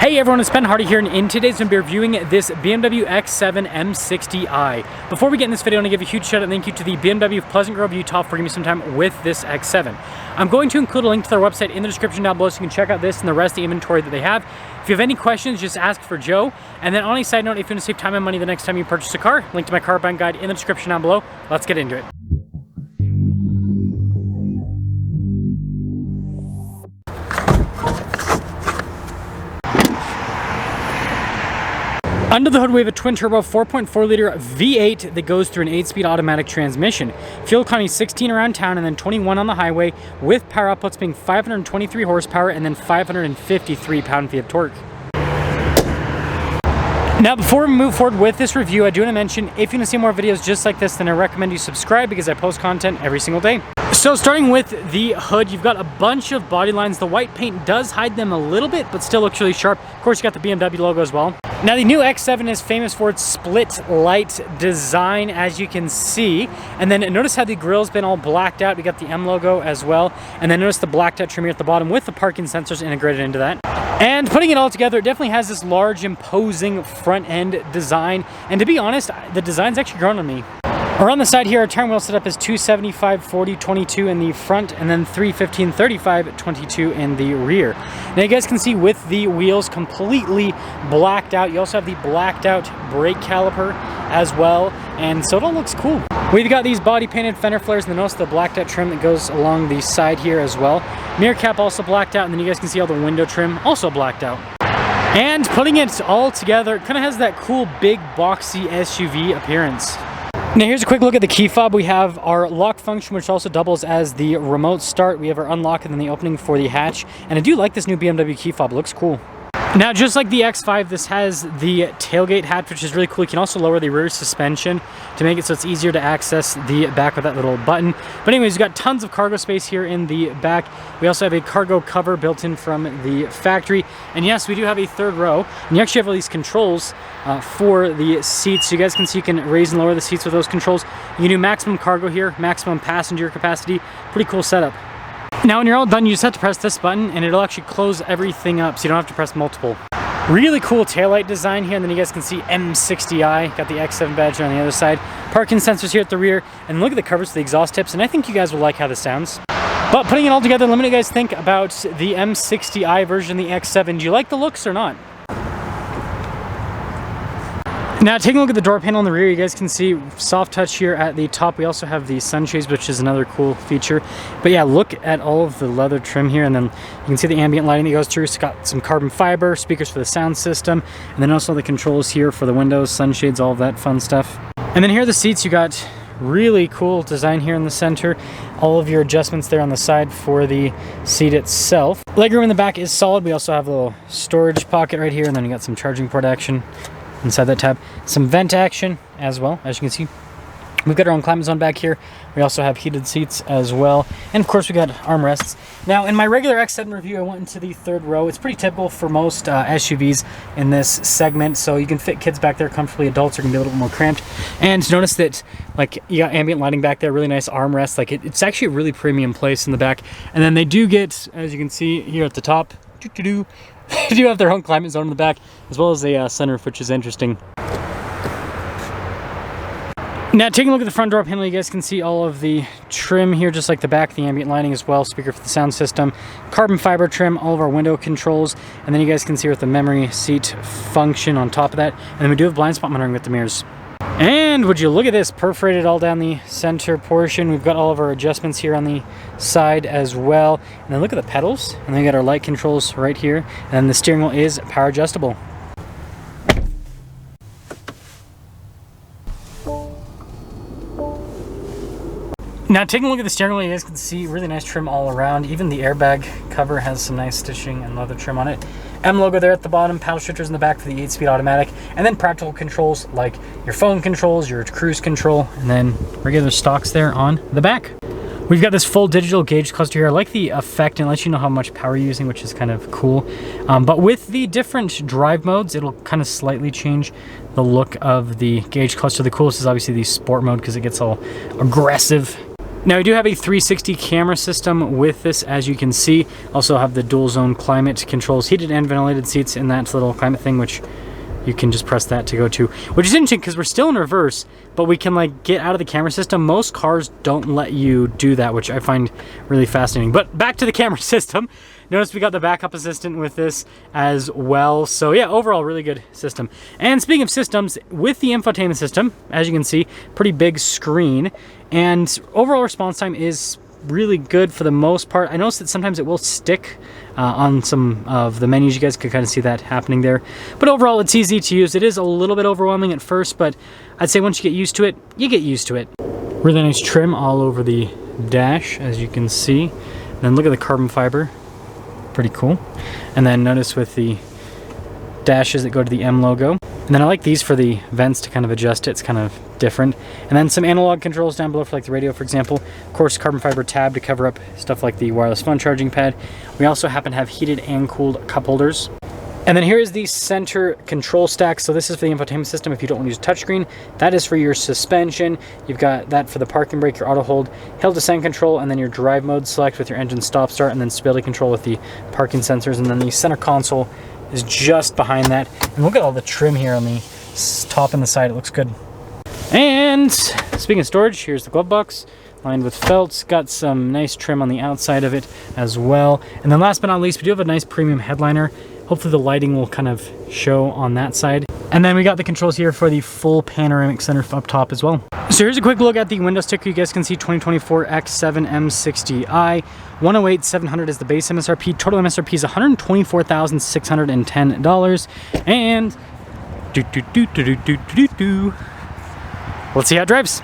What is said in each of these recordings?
Hey everyone, it's Ben Hardy here, and in today's video, we're reviewing this BMW X7 M60i. Before we get in this video, I want to give a huge shout out and thank you to the BMW of Pleasant Grove, Utah for giving me some time with this X7. I'm going to include a link to their website in the description down below so you can check out this and the rest of the inventory that they have. If you have any questions, just ask for Joe. And then on a side note, if you want to save time and money the next time you purchase a car, link to my car buying guide in the description down below. Let's get into it. Under the hood, we have a twin-turbo 4.4-liter V8 that goes through an 8-speed automatic transmission. Fuel economy 16 around town and then 21 on the highway, with power outputs being 523 horsepower and then 553 pound-feet of torque. Now, before we move forward with this review, I do want to mention, if you want to see more videos just like this, then I recommend you subscribe because I post content every single day. So starting with the hood, you've got a bunch of body lines. The white paint does hide them a little bit, but still looks really sharp. Of course, you got the BMW logo as well. Now, the new X7 is famous for its split light design, as you can see. And then notice how the grille's been all blacked out. We got the M logo as well. And then notice the blacked out trim here at the bottom with the parking sensors integrated into that. And putting it all together, it definitely has this large, imposing front end design. And to be honest, the design's actually grown on me. Around the side here, our turn wheel setup is 275/40/22 in the front and then 315/35/22 in the rear. Now you guys can see with the wheels completely blacked out, you also have the blacked out brake caliper as well, and so it all looks cool. We've got these body painted fender flares and then also the blacked out trim that goes along the side here as well. Mirror cap also blacked out, and then you guys can see all the window trim also blacked out. And putting it all together, it kind of has that cool big boxy SUV appearance. Now here's a quick look at the key fob. We have our lock function, which also doubles as the remote start. We have our unlock and then the opening for the hatch. And I do like this new BMW key fob, it looks cool. Now, just like the X5, this has the tailgate hatch, which is really cool. You can also lower the rear suspension to make it so it's easier to access the back with that little button. But anyways, you've got tons of cargo space here in the back. We also have a cargo cover built in from the factory. And yes, we do have a third row. And you actually have all these controls for the seats. So you guys can see you can raise and lower the seats with those controls. You can do maximum cargo here, maximum passenger capacity. Pretty cool setup. Now when you're all done, you just have to press this button and it'll actually close everything up, so you don't have to press multiple. Really cool taillight design here, and then you guys can see M60i, got the X7 badge on the other side. Parking sensors here at the rear, and look at the covers for the exhaust tips, and I think you guys will like how this sounds. But putting it all together, let me know what you guys think about the M60i version of the X7. Do you like the looks or not? Now, taking a look at the door panel in the rear, you guys can see soft touch here at the top. We also have the sunshades, which is another cool feature. But yeah, look at all of the leather trim here, and then you can see the ambient lighting that goes through. It's got some carbon fiber, speakers for the sound system, and then also the controls here for the windows, sunshades, all of that fun stuff. And then here are the seats. You got really cool design here in the center. All of your adjustments there on the side for the seat itself. Legroom in the back is solid. We also have a little storage pocket right here, and then you got some charging port action inside that tab. Some vent action as well, as you can see. We've got our own climate zone back here. We also have heated seats as well. And of course we got armrests. Now in my regular X7 review, I went into the third row. It's pretty typical for most SUVs in this segment. So you can fit kids back there comfortably. Adults are gonna be a little bit more cramped. And notice that like you got ambient lighting back there, really nice armrest. Like it's actually a really premium place in the back. And then they do get, as you can see here at the top, they do have their own climate zone in the back, as well as a sunroof, which is interesting. Now, taking a look at the front door panel, you guys can see all of the trim here, just like the back, the ambient lighting as well, speaker for the sound system, carbon fiber trim, all of our window controls, and then you guys can see with the memory seat function on top of that. And then we do have blind spot monitoring with the mirrors. And would you look at this, perforated all down the center portion. We've got all of our adjustments here on the side as well. And then look at the pedals, and then we got our light controls right here. And then the steering wheel is power adjustable. Now, taking a look at the steering wheel, you guys can see really nice trim all around. Even the airbag cover has some nice stitching and leather trim on it. M logo there at the bottom, paddle shifters in the back for the 8-speed automatic, and then practical controls like your phone controls, your cruise control, and then regular stocks there on the back. We've got this full digital gauge cluster here. I like the effect and lets you know how much power you're using, which is kind of cool. But with the different drive modes, it'll kind of slightly change the look of the gauge cluster. The coolest is obviously the sport mode because it gets all aggressive. Now we do have a 360 camera system with this, as you can see. Also have the dual zone climate controls, heated and ventilated seats in that little climate thing, which you can just press that to go to, which is interesting because we're still in reverse, but we can like get out of the camera system. Most cars don't let you do that, which I find really fascinating. But back to the camera system. Notice we got the backup assistant with this as well. So yeah, overall really good system. And speaking of systems, with the infotainment system, as you can see, pretty big screen, and overall response time is really good for the most part. I noticed that sometimes it will stick on some of the menus. You guys could kind of see that happening there. But overall, it's easy to use. It is a little bit overwhelming at first, but I'd say once you get used to it, you get used to it. Really nice trim all over the dash, as you can see. And then look at the carbon fiber. Pretty cool. And then notice with the dashes that go to the M logo. And then I like these for the vents to kind of adjust it. It's kind of different. And then some analog controls down below for like the radio, for example. Of course, carbon fiber tab to cover up stuff like the wireless phone charging pad. We also happen to have heated and cooled cup holders. And then here is the center control stack. So this is for the infotainment system if you don't want to use a touchscreen. That is for your suspension. You've got that for the parking brake, your auto hold, hill descent control, and then your drive mode select with your engine stop start, and then stability control with the parking sensors. And then the center console is just behind that. And look at all the trim here on the top and the side. It looks good. And speaking of storage, here's the glove box lined with felts. Got some nice trim on the outside of it as well. And then last but not least, we do have a nice premium headliner. Hopefully the lighting will kind of show on that side. And then we got the controls here for the full panoramic center up top as well. So here's a quick look at the window sticker. You guys can see 2024 X7 M60i. 108,700 is the base MSRP. Total MSRP is $124,610. And let's see how it drives.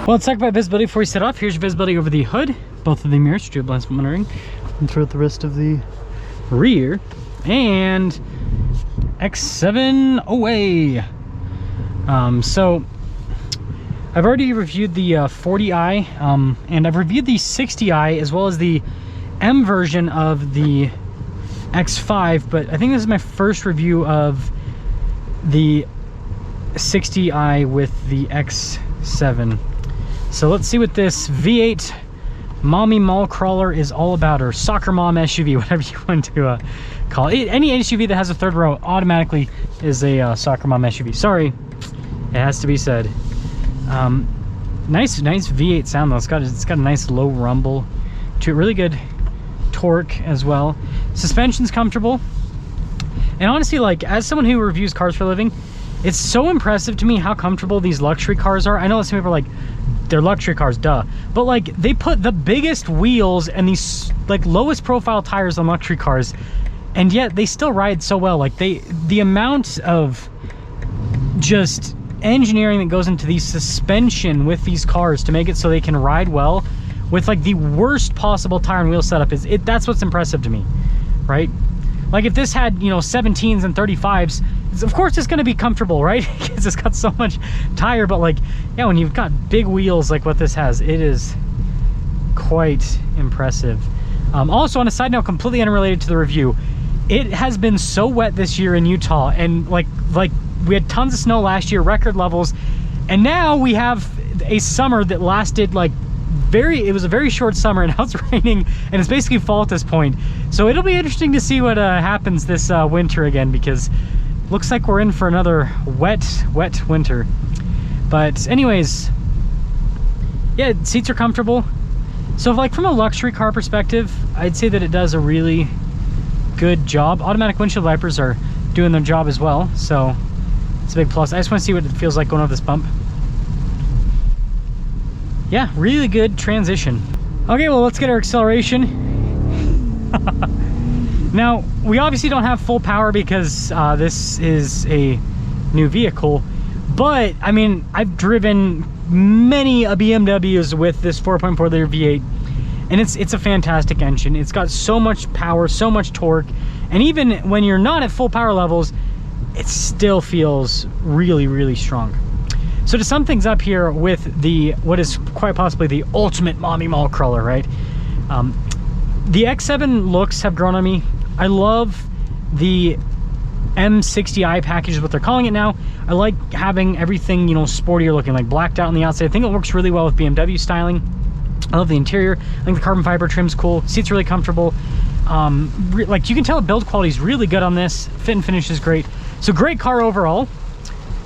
Well, let's talk about visibility before we set off. Here's your visibility over the hood, both of the mirrors, dual blind spot monitoring, and throughout the rest of the rear. And X7 away. So I've already reviewed the 40i, and I've reviewed the 60i as well as the M version of the X5, but I think this is my first review of the 60i with the X7. So let's see what this V8 mommy mall crawler is all about, or soccer mom SUV, whatever you want to call it. Any SUV that has a third row automatically is a soccer mom SUV. Sorry, it has to be said. Nice V8 sound though. It's got a nice low rumble to it. Really good torque as well. Suspension's comfortable. And honestly, like, as someone who reviews cars for a living, it's so impressive to me how comfortable these luxury cars are. I know some people are like, they're luxury cars, duh. But like, they put the biggest wheels and these like lowest profile tires on luxury cars, and yet they still ride so well. Like the amount of just engineering that goes into the suspension with these cars to make it so they can ride well with like the worst possible tire and wheel setup that's what's impressive to me, right? Like if this had, you know, 17s and 35s, of course it's going to be comfortable, right? Because it's got so much tire. But like, yeah, when you've got big wheels like what this has, it is quite impressive. Also, on a side note, completely unrelated to the review, it has been so wet this year in Utah, and like we had tons of snow last year, record levels, and now we have a summer that lasted like it was a very short summer, and now it's raining and it's basically fall at this point. So it'll be interesting to see what happens this winter again, because looks like we're in for another wet winter. But anyways, yeah, seats are comfortable. So like from a luxury car perspective, I'd say that it does a really good job. Automatic windshield wipers are doing their job as well, so it's a big plus. I just want to see what it feels like going over this bump. Yeah, really good transition. Okay, well, let's get our acceleration. Now, we obviously don't have full power because this is a new vehicle, but I mean, I've driven many a BMWs with this 4.4 liter V8, and it's a fantastic engine. It's got so much power, so much torque, and even when you're not at full power levels, it still feels really, really strong. So to sum things up here with what is quite possibly the ultimate mommy mall crawler, right? The X7 looks have grown on me. I love the M60i package is what they're calling it now. I like having everything, you know, sportier looking, like blacked out on the outside. I think it works really well with BMW styling. I love the interior. I think the carbon fiber trim's cool. Seat's really comfortable. Like you can tell the build quality is really good on this. Fit and finish is great. So great car overall.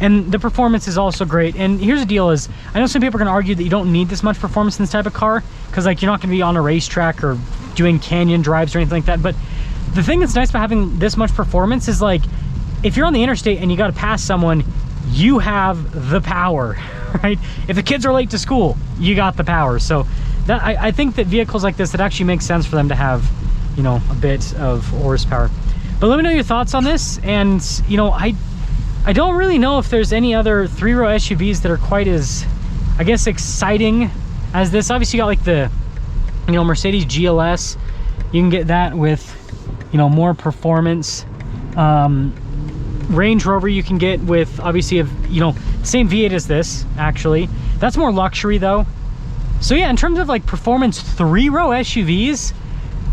And the performance is also great. And here's the deal is, I know some people are gonna argue that you don't need this much performance in this type of car, because like you're not gonna be on a racetrack or doing canyon drives or anything like that. But the thing that's nice about having this much performance is like, if you're on the interstate and you gotta pass someone, you have the power, right? If the kids are late to school, you got the power. So that I think that vehicles like this, it actually makes sense for them to have, you know, a bit of horsepower. But let me know your thoughts on this. And you know, I don't really know if there's any other three-row SUVs that are quite as, I guess, exciting as this. Obviously you got like the, you know, Mercedes GLS. You can get that with, you know, more performance. Range Rover you can get with, obviously, you know, same V8 as this, actually. That's more luxury though. So yeah, in terms of like performance three-row SUVs,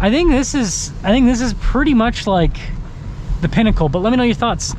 I think this is pretty much like the pinnacle. But let me know your thoughts.